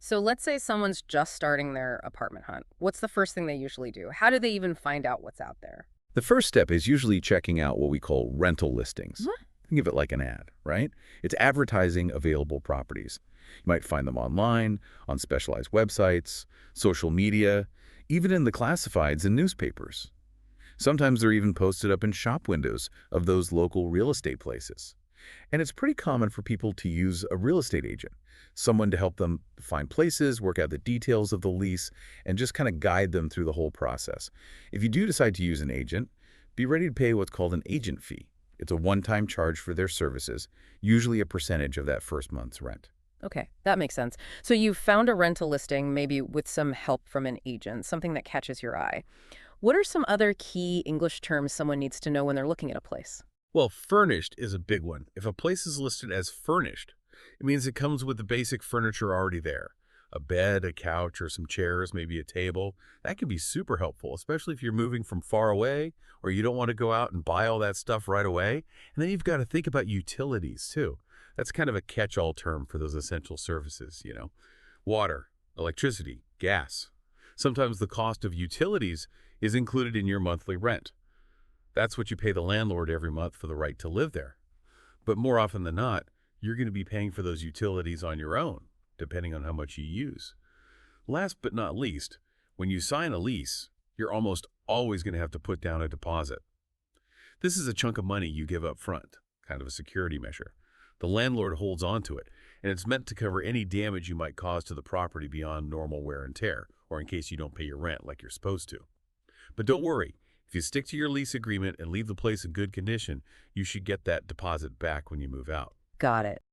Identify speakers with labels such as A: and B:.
A: So let's say someone's just starting their apartment hunt. What's the first thing they usually do? How do they even find out what's out there?
B: The first step is usually checking out what we call rental listings.
A: What?
B: Think of it like an ad, right? It's advertising available properties. You might find them online, on specialized websites, social media, even in the classifieds and newspapers. Sometimes they're even posted up in shop windows of those local real estate places. And it's pretty common for people to use a real estate agent, someone to help them find places, work out the details of the lease, and just kind of guide them through the whole process. If you do decide to use an agent, be ready to pay what's called an agent fee. It's a one-time charge for their services, usually a percentage of that first month's rent.
A: Okay, that makes sense. So you've found a rental listing, maybe with some help from an agent, something that catches your eye. What are some other key English terms someone needs to know when they're looking at a place?
C: Well, furnished is a big one. If a place is listed as furnished, it means it comes with the basic furniture already there. A bed, a couch, or some chairs, maybe a table. That can be super helpful, especially if you're moving from far away or you don't want to go out and buy all that stuff right away. And then you've got to think about utilities, too. That's kind of a catch-all term for those essential services, you know. Water, electricity, gas. Sometimes the cost of utilities is included in your monthly rent. That's what you pay the landlord every month for the right to live there. But more often than not, you're going to be paying for those utilities on your own, depending on how much you use. Last but not least, when you sign a lease, you're almost always going to have to put down a deposit. This is a chunk of money you give up front, kind of a security measure. The landlord holds on to it, and it's meant to cover any damage you might cause to the property beyond normal wear and tear, or in case you don't pay your rent like you're supposed to. But don't worry. If you stick to your lease agreement and leave the place in good condition, you should get that deposit back when you move out.
A: Got it.